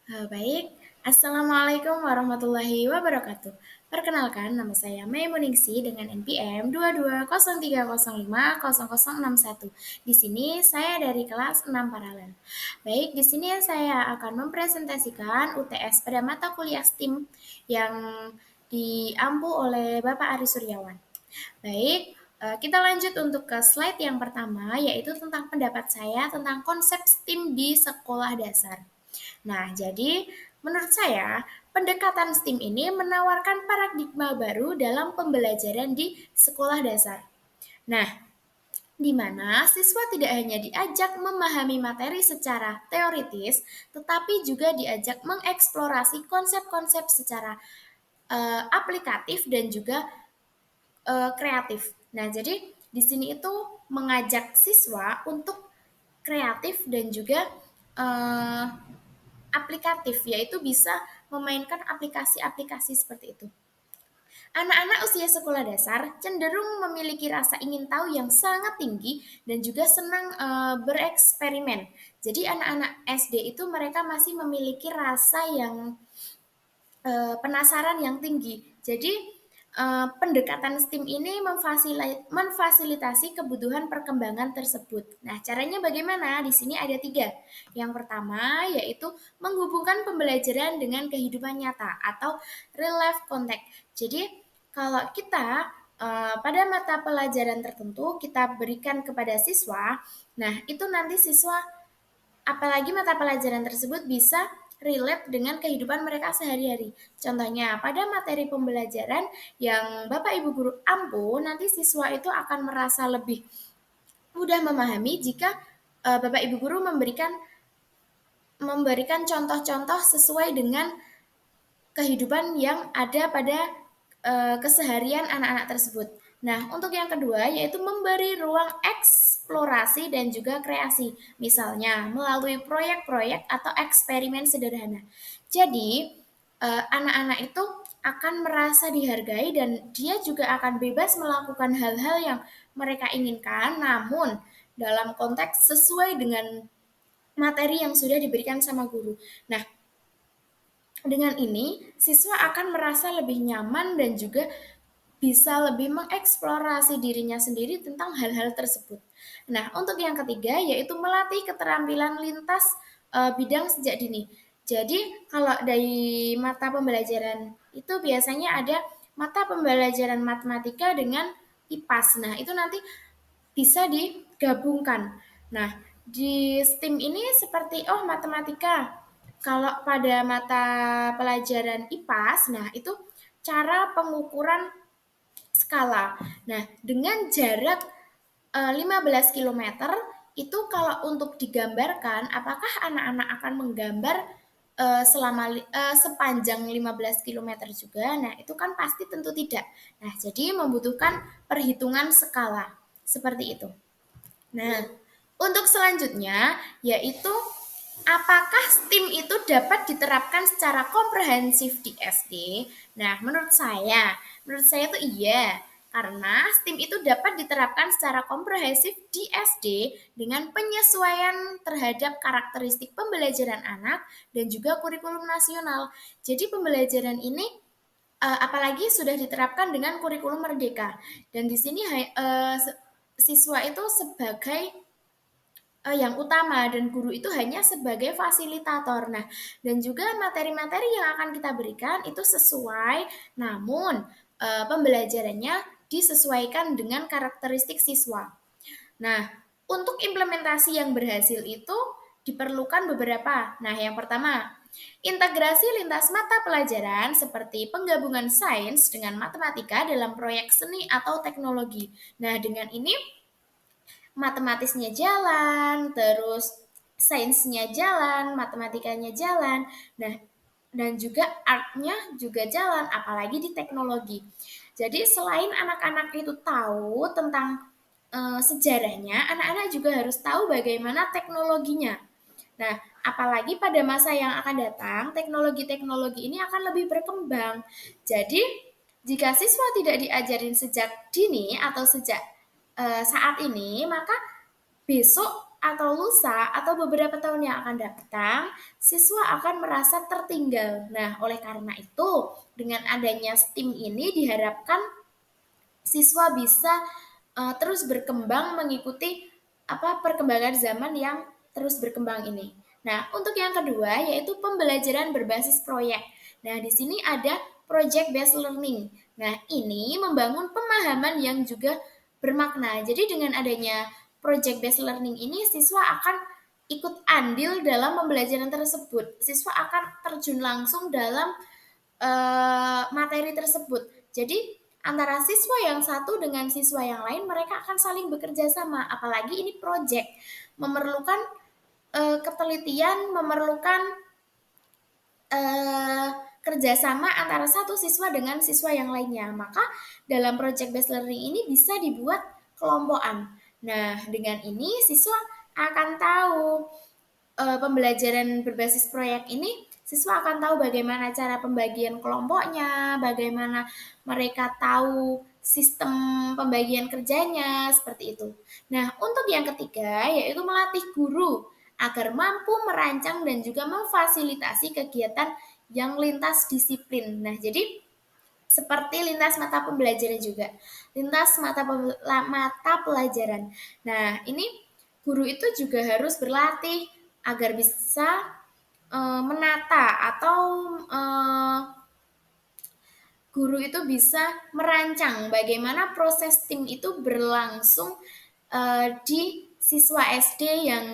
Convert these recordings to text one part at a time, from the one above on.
Baik, Assalamualaikum warahmatullahi wabarakatuh. Perkenalkan, nama saya Mei Muningsi dengan NPM 2203050061. Di sini saya dari kelas 6 paralel. Baik, di sini saya akan mempresentasikan UTS pada mata kuliah STEAM yang diampu oleh Bapak Ari Suryawan. Baik, kita lanjut untuk ke slide yang pertama, yaitu tentang pendapat saya tentang konsep STEAM di sekolah dasar. Nah, jadi menurut saya, pendekatan STEAM ini menawarkan paradigma baru dalam pembelajaran di sekolah dasar. Nah, di mana siswa tidak hanya diajak memahami materi secara teoritis, tetapi juga diajak mengeksplorasi konsep-konsep secara aplikatif dan juga kreatif. Nah, jadi di sini itu mengajak siswa untuk kreatif dan juga eh, aplikatif, yaitu bisa memainkan aplikasi-aplikasi seperti itu. Anak-anak usia sekolah dasar cenderung memiliki rasa ingin tahu yang sangat tinggi dan juga senang bereksperimen. Jadi anak-anak SD itu mereka masih memiliki rasa yang penasaran yang tinggi. Jadi pendekatan STEAM ini memfasilitasi kebutuhan perkembangan tersebut. Nah, caranya bagaimana? Di sini ada tiga. Yang pertama yaitu menghubungkan pembelajaran dengan kehidupan nyata atau real life contact. Jadi kalau kita pada mata pelajaran tertentu kita berikan kepada siswa, nah itu nanti siswa apalagi mata pelajaran tersebut bisa relate dengan kehidupan mereka sehari-hari. Contohnya, pada materi pembelajaran yang Bapak Ibu guru ampu, nanti siswa itu akan merasa lebih mudah memahami jika Bapak Ibu guru memberikan contoh-contoh sesuai dengan kehidupan yang ada pada keseharian anak-anak tersebut. Nah, untuk yang kedua yaitu memberi ruang eksplorasi dan juga kreasi, misalnya melalui proyek-proyek atau eksperimen sederhana. Jadi, anak-anak itu akan merasa dihargai dan dia juga akan bebas melakukan hal-hal yang mereka inginkan, namun dalam konteks sesuai dengan materi yang sudah diberikan sama guru. Nah, dengan ini, siswa akan merasa lebih nyaman dan juga bisa lebih mengeksplorasi dirinya sendiri tentang hal-hal tersebut. Nah, untuk yang ketiga yaitu melatih keterampilan lintas bidang sejak dini. Jadi, kalau dari mata pembelajaran itu biasanya ada mata pembelajaran matematika dengan IPAS. Nah, itu nanti bisa digabungkan. Nah, di STEAM ini seperti matematika. Kalau pada mata pelajaran IPAS, nah itu cara pengukuran skala. Nah, dengan jarak 15 kilometer itu kalau untuk digambarkan apakah anak-anak akan menggambar sepanjang 15 kilometer juga. Nah, itu kan pasti tentu tidak. Nah, jadi membutuhkan perhitungan skala seperti itu. Nah, untuk selanjutnya yaitu apakah STEAM itu dapat diterapkan secara komprehensif di SD? Nah, menurut saya itu iya. Karena STEAM itu dapat diterapkan secara komprehensif di SD dengan penyesuaian terhadap karakteristik pembelajaran anak dan juga kurikulum nasional. Jadi pembelajaran ini apalagi sudah diterapkan dengan kurikulum merdeka. Dan di sini siswa itu sebagai yang utama dan guru itu hanya sebagai fasilitator. Nah, dan juga materi-materi yang akan kita berikan itu sesuai, namun pembelajarannya disesuaikan dengan karakteristik siswa. Nah, untuk implementasi yang berhasil itu diperlukan beberapa. Nah, yang pertama, integrasi lintas mata pelajaran seperti penggabungan sains dengan matematika dalam proyek seni atau teknologi. Nah, dengan ini matematisnya jalan, terus sainsnya jalan, matematikanya jalan, nah dan juga artnya juga jalan, apalagi di teknologi. Jadi selain anak-anak itu tahu tentang sejarahnya, anak-anak juga harus tahu bagaimana teknologinya. Nah, apalagi pada masa yang akan datang, teknologi-teknologi ini akan lebih berkembang. Jadi, jika siswa tidak diajarin sejak dini atau sejak saat ini, maka besok atau lusa atau beberapa tahun yang akan datang, siswa akan merasa tertinggal. Nah, oleh karena itu, dengan adanya STEAM ini diharapkan siswa bisa terus berkembang mengikuti perkembangan zaman yang terus berkembang ini. Nah, untuk yang kedua yaitu pembelajaran berbasis proyek. Nah, di sini ada project based learning. Nah, ini membangun pemahaman yang juga bermakna. Jadi dengan adanya project based learning ini siswa akan ikut andil dalam pembelajaran tersebut. Siswa akan terjun langsung dalam materi tersebut. Jadi antara siswa yang satu dengan siswa yang lain mereka akan saling bekerja sama. Apalagi ini project memerlukan ketelitian, memerlukan eh, kerjasama antara satu siswa dengan siswa yang lainnya. Maka dalam project based learning ini bisa dibuat kelompokan. Nah, dengan ini siswa akan tahu pembelajaran berbasis proyek ini siswa akan tahu bagaimana cara pembagian kelompoknya, bagaimana mereka tahu sistem pembagian kerjanya, seperti itu. Nah, untuk yang ketiga yaitu melatih guru agar mampu merancang dan juga memfasilitasi kegiatan yang lintas disiplin. Nah, jadi seperti lintas mata pembelajaran juga, lintas mata pelajaran. Nah, ini guru itu juga harus berlatih agar bisa menata atau guru itu bisa merancang bagaimana proses tim itu berlangsung di siswa SD yang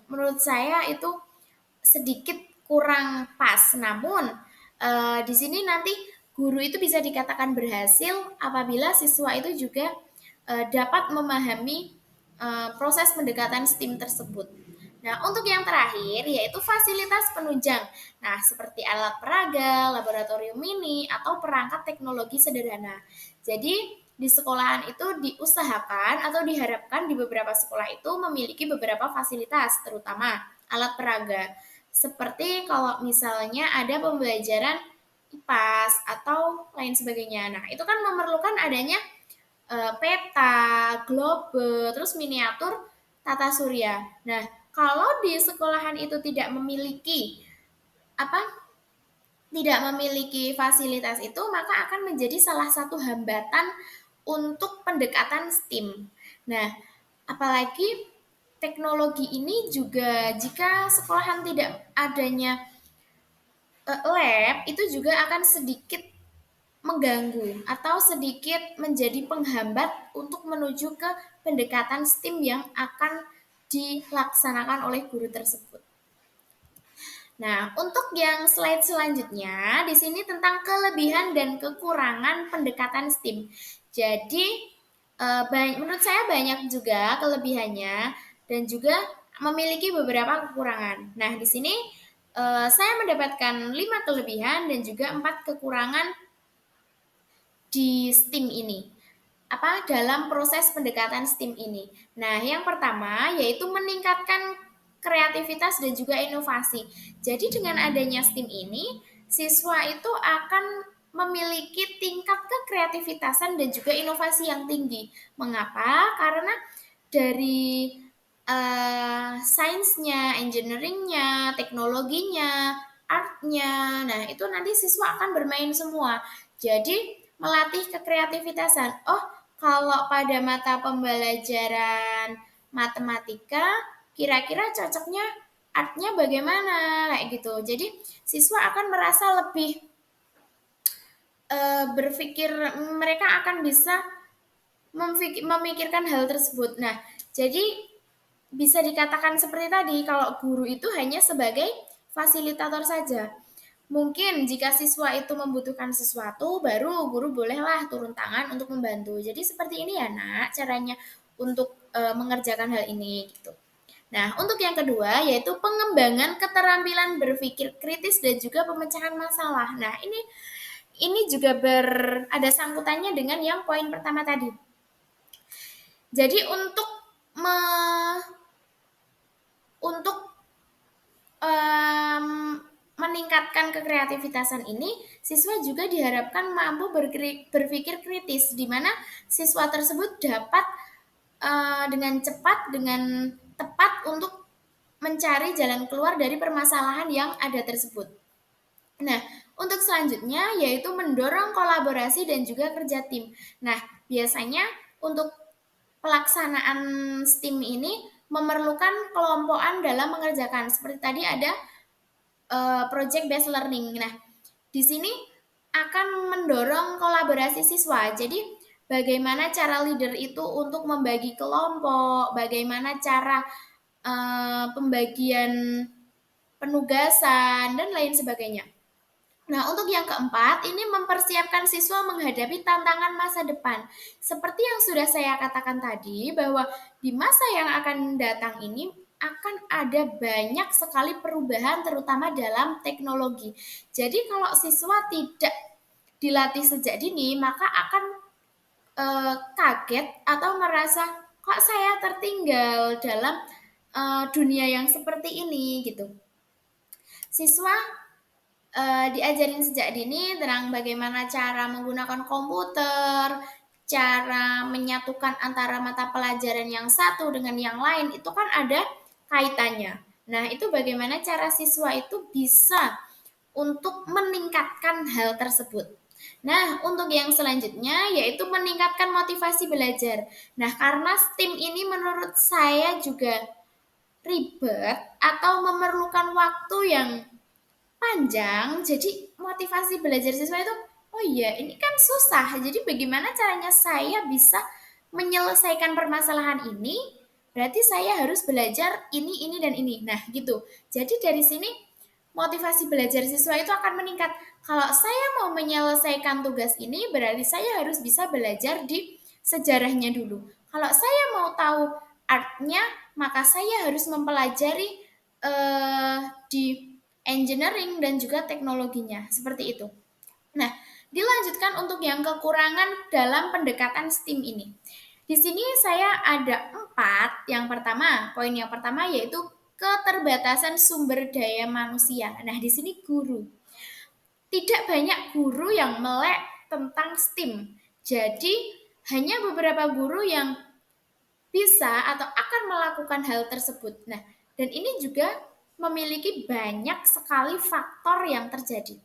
menurut saya itu sedikit kurang pas. Namun di sini nanti guru itu bisa dikatakan berhasil apabila siswa itu juga dapat memahami proses pendekatan STEAM tersebut. Nah, untuk yang terakhir yaitu fasilitas penunjang. Nah, seperti alat peraga, laboratorium mini, atau perangkat teknologi sederhana. Jadi, di sekolahan itu diusahakan atau diharapkan di beberapa sekolah itu memiliki beberapa fasilitas, terutama alat peraga. Seperti kalau misalnya ada pembelajaran IPAS atau lain sebagainya. Nah, itu kan memerlukan adanya peta, globe, terus miniatur tata surya. Nah, kalau di sekolahan itu tidak memiliki apa? Tidak memiliki fasilitas itu, maka akan menjadi salah satu hambatan untuk pendekatan STEAM. Nah, apalagi teknologi ini juga jika sekolahan tidak adanya lab itu juga akan sedikit mengganggu atau sedikit menjadi penghambat untuk menuju ke pendekatan STEAM yang akan dilaksanakan oleh guru tersebut. Nah, untuk yang slide selanjutnya, di sini tentang kelebihan dan kekurangan pendekatan STEAM. Jadi, menurut saya banyak juga kelebihannya dan juga memiliki beberapa kekurangan. Nah, di sini saya mendapatkan 5 kelebihan dan juga 4 kekurangan di STEAM ini. Dalam proses pendekatan STEAM ini. Nah, yang pertama yaitu meningkatkan kreativitas dan juga inovasi. Jadi dengan adanya STEAM ini, siswa itu akan memiliki tingkat kekreativitasan dan juga inovasi yang tinggi. Mengapa? Karena dari sainsnya, engineeringnya, teknologinya, artnya, nah itu nanti siswa akan bermain semua. Jadi melatih kekreativitasan. Oh, kalau pada mata pembelajaran matematika, kira-kira cocoknya artnya bagaimana kayak gitu. Jadi siswa akan merasa lebih berpikir, mereka akan bisa memikirkan hal tersebut. Nah, jadi bisa dikatakan seperti tadi, kalau guru itu hanya sebagai fasilitator saja. Mungkin jika siswa itu membutuhkan sesuatu, baru guru bolehlah turun tangan untuk membantu. Jadi seperti ini ya nak, caranya untuk mengerjakan hal ini gitu. Nah, untuk yang kedua yaitu pengembangan keterampilan berpikir kritis dan juga pemecahan masalah. Nah, ini juga ada sangkutannya dengan yang poin pertama tadi. Jadi untuk meningkatkan kekreativitasan ini, siswa juga diharapkan mampu berpikir kritis, di mana siswa tersebut dapat dengan cepat, dengan tepat untuk mencari jalan keluar dari permasalahan yang ada tersebut. Nah, untuk selanjutnya yaitu mendorong kolaborasi dan juga kerja tim. Nah, biasanya untuk pelaksanaan STEAM ini memerlukan kelompokan dalam mengerjakan. Seperti tadi ada project based learning. Nah, di sini akan mendorong kolaborasi siswa. Jadi, bagaimana cara leader itu untuk membagi kelompok, bagaimana cara pembagian penugasan, dan lain sebagainya. Nah, untuk yang keempat, ini mempersiapkan siswa menghadapi tantangan masa depan. Seperti yang sudah saya katakan tadi, bahwa di masa yang akan datang ini akan ada banyak sekali perubahan, terutama dalam teknologi. Jadi, kalau siswa tidak dilatih sejak dini, maka akan kaget atau merasa, kok saya tertinggal dalam dunia yang seperti ini, gitu. Siswa diajarin sejak dini tentang bagaimana cara menggunakan komputer, cara menyatukan antara mata pelajaran yang satu dengan yang lain, itu kan ada kaitannya. Nah, itu bagaimana cara siswa itu bisa untuk meningkatkan hal tersebut. Nah, untuk yang selanjutnya yaitu meningkatkan motivasi belajar. Nah, karena STEAM ini menurut saya juga ribet atau memerlukan waktu yang panjang, jadi motivasi belajar siswa itu, oh iya ini kan susah, jadi bagaimana caranya saya bisa menyelesaikan permasalahan ini, berarti saya harus belajar ini, dan ini. Nah gitu, jadi dari sini motivasi belajar siswa itu akan meningkat. Kalau saya mau menyelesaikan tugas ini, berarti saya harus bisa belajar di sejarahnya dulu. Kalau saya mau tahu artnya, maka saya harus mempelajari di engineering dan juga teknologinya, seperti itu. Nah, dilanjutkan untuk yang kekurangan dalam pendekatan STEAM ini. Di sini saya ada 4. Yang pertama, poin yang pertama yaitu keterbatasan sumber daya manusia. Nah, di sini guru. Tidak banyak guru yang melek tentang STEAM. Jadi, hanya beberapa guru yang bisa atau akan melakukan hal tersebut. Nah, dan ini juga memiliki banyak sekali faktor yang terjadi.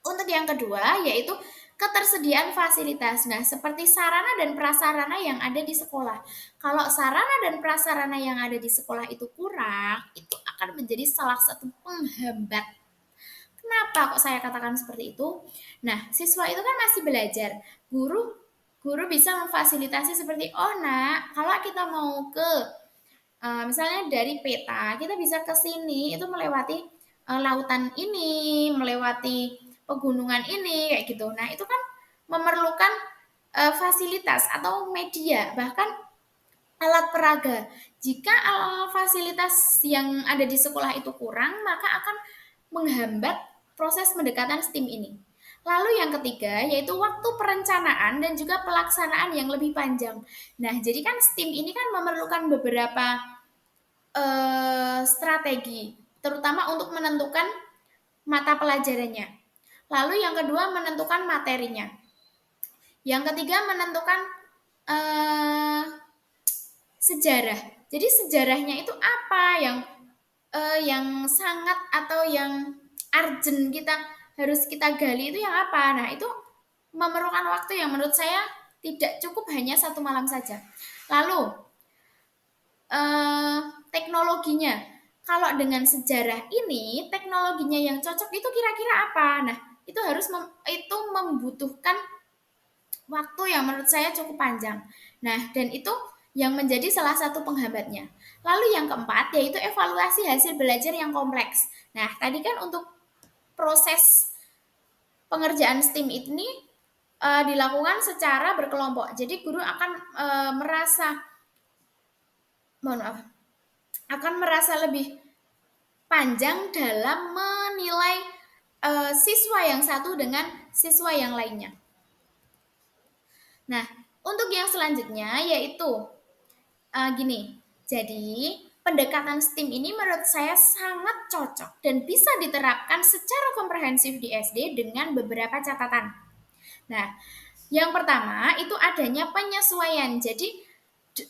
Untuk yang kedua, yaitu ketersediaan fasilitas. Nah, seperti sarana dan prasarana yang ada di sekolah. Kalau sarana dan prasarana yang ada di sekolah itu kurang, itu akan menjadi salah satu penghambat. Kenapa kok saya katakan seperti itu? Nah, siswa itu kan masih belajar. Guru guru bisa memfasilitasi seperti, oh nak, kalau kita mau ke misalnya dari peta, kita bisa ke sini itu melewati lautan ini, melewati pegunungan ini, kayak gitu. Nah, itu kan memerlukan fasilitas atau media, bahkan alat peraga. Jika fasilitas yang ada di sekolah itu kurang, maka akan menghambat proses pendekatan STEAM ini. Lalu yang ketiga yaitu waktu perencanaan dan juga pelaksanaan yang lebih panjang. Nah, jadi kan STEAM ini kan memerlukan beberapa strategi, terutama untuk menentukan mata pelajarannya. Lalu yang kedua menentukan materinya. Yang ketiga menentukan eh, sejarah. Jadi sejarahnya itu apa yang sangat atau yang urgent kita harus kita gali itu yang apa? Nah, itu memerlukan waktu yang menurut saya tidak cukup hanya satu malam saja. Lalu teknologinya. Kalau dengan sejarah ini, teknologinya yang cocok itu kira-kira apa? Nah, itu itu membutuhkan waktu yang menurut saya cukup panjang. Nah, dan itu yang menjadi salah satu penghambatnya. Lalu yang keempat yaitu evaluasi hasil belajar yang kompleks. Nah, tadi kan untuk proses pengerjaan STEAM ini dilakukan secara berkelompok. Jadi guru akan merasa, mohon maaf, akan merasa lebih panjang dalam menilai siswa yang satu dengan siswa yang lainnya. Nah, untuk yang selanjutnya yaitu gini. Jadi, pendekatan STEAM ini menurut saya sangat cocok dan bisa diterapkan secara komprehensif di SD dengan beberapa catatan. Nah, yang pertama itu adanya penyesuaian. Jadi,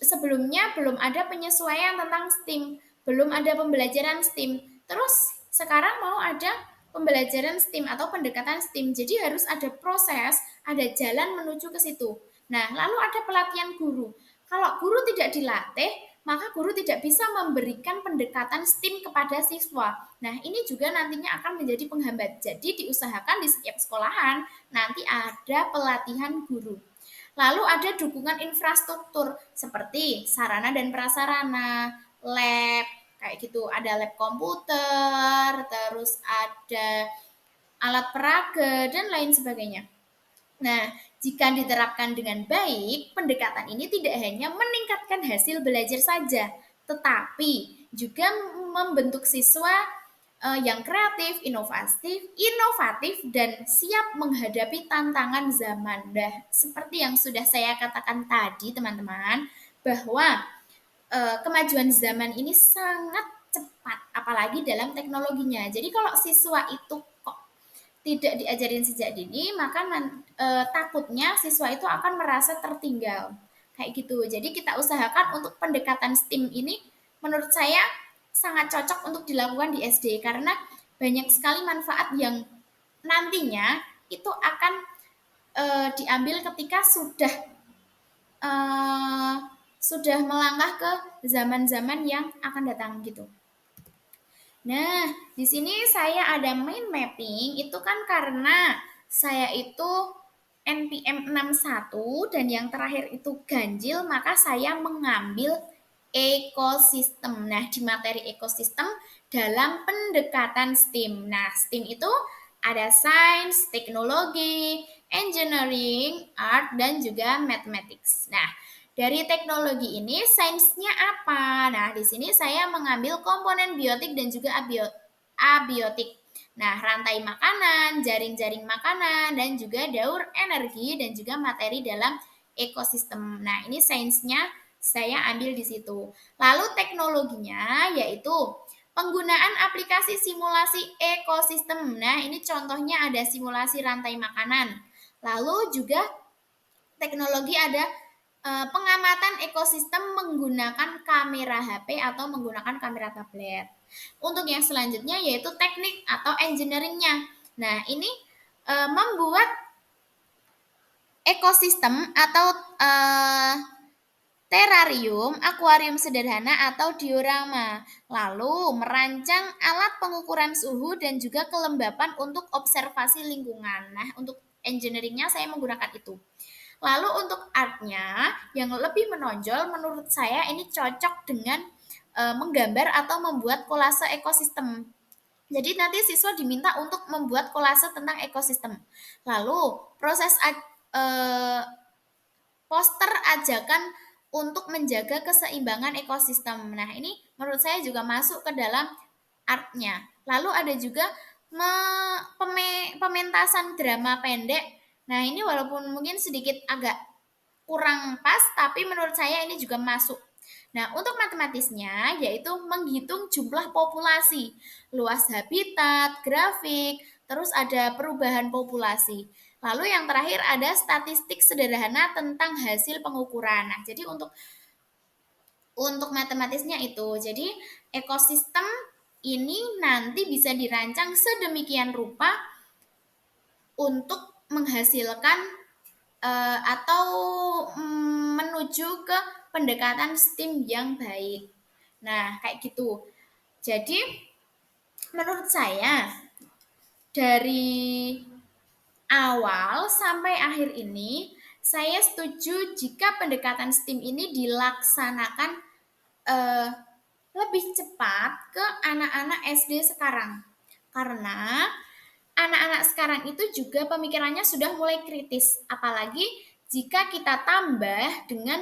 sebelumnya belum ada penyesuaian tentang STEAM, belum ada pembelajaran STEAM. Terus sekarang mau ada pembelajaran STEAM atau pendekatan STEAM. Jadi harus ada proses, ada jalan menuju ke situ. Nah, lalu ada pelatihan guru. Kalau guru tidak dilatih, maka guru tidak bisa memberikan pendekatan STEAM kepada siswa. Nah, ini juga nantinya akan menjadi penghambat. Jadi diusahakan di setiap sekolahan nanti ada pelatihan guru. Lalu ada dukungan infrastruktur seperti sarana dan prasarana, lab, kayak gitu. Ada lab komputer, terus ada alat peraga, dan lain sebagainya. Nah, jika diterapkan dengan baik, pendekatan ini tidak hanya meningkatkan hasil belajar saja, tetapi juga membentuk siswa yang kreatif, inovatif dan siap menghadapi tantangan zaman. Nah, seperti yang sudah saya katakan tadi, teman-teman, bahwa kemajuan zaman ini sangat cepat, apalagi dalam teknologinya. Jadi kalau siswa itu kok tidak diajarin sejak dini, maka takutnya siswa itu akan merasa tertinggal. Kayak gitu. Jadi kita usahakan untuk pendekatan STEAM ini menurut saya sangat cocok untuk dilakukan di SD karena banyak sekali manfaat yang nantinya itu akan diambil ketika uh, sudah melangkah ke zaman-zaman yang akan datang gitu. Nah, di sini saya ada mind mapping itu kan karena saya itu NPM 61 dan yang terakhir itu ganjil, maka saya mengambil ekosistem. Nah, di materi ekosistem dalam pendekatan STEAM. Nah, STEAM itu ada sains, teknologi, engineering, art, dan juga mathematics. Nah, dari teknologi ini sainsnya apa? Nah, di sini saya mengambil komponen biotik dan juga abiotik. Nah, rantai makanan, jaring-jaring makanan, dan juga daur energi dan juga materi dalam ekosistem. Nah, ini sainsnya saya ambil di situ. Lalu teknologinya yaitu penggunaan aplikasi simulasi ekosistem. Nah, ini contohnya ada simulasi rantai makanan. Lalu juga teknologi ada pengamatan ekosistem menggunakan kamera HP atau menggunakan kamera tablet. Untuk yang selanjutnya yaitu teknik atau engineeringnya. Nah, ini membuat ekosistem atau terarium, akuarium sederhana atau diorama. Lalu merancang alat pengukuran suhu dan juga kelembapan untuk observasi lingkungan. Nah, untuk engineeringnya saya menggunakan itu. Lalu untuk artnya yang lebih menonjol menurut saya ini cocok dengan menggambar atau membuat kolase ekosistem. Jadi nanti siswa diminta untuk membuat kolase tentang ekosistem. Lalu proses poster ajakan untuk menjaga keseimbangan ekosistem. Nah, ini menurut saya juga masuk ke dalam artnya. Lalu ada juga pementasan drama pendek. Nah, ini walaupun mungkin sedikit agak kurang pas, tapi menurut saya ini juga masuk. Nah, untuk matematisnya yaitu menghitung jumlah populasi, luas habitat, grafik, terus ada perubahan populasi. Lalu yang terakhir ada statistik sederhana tentang hasil pengukuran. Nah, jadi untuk matematisnya itu. Jadi ekosistem ini nanti bisa dirancang sedemikian rupa untuk menghasilkan atau menuju ke pendekatan STEAM yang baik. Nah, kayak gitu. Jadi menurut saya dari awal sampai akhir ini saya setuju jika pendekatan STEAM ini dilaksanakan eh, lebih cepat ke anak-anak SD sekarang. Karena anak-anak sekarang itu juga pemikirannya sudah mulai kritis, apalagi jika kita tambah dengan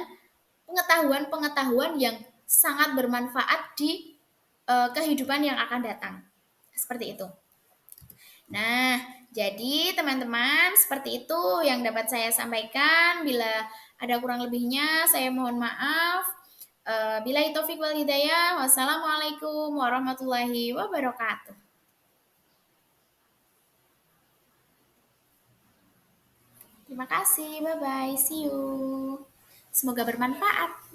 pengetahuan-pengetahuan yang sangat bermanfaat di kehidupan yang akan datang. Seperti itu. Nah, jadi teman-teman, seperti itu yang dapat saya sampaikan. Bila ada kurang lebihnya, saya mohon maaf. Billahi taufik wal hidayah. Wassalamualaikum warahmatullahi wabarakatuh. Terima kasih, bye-bye, see you. Semoga bermanfaat.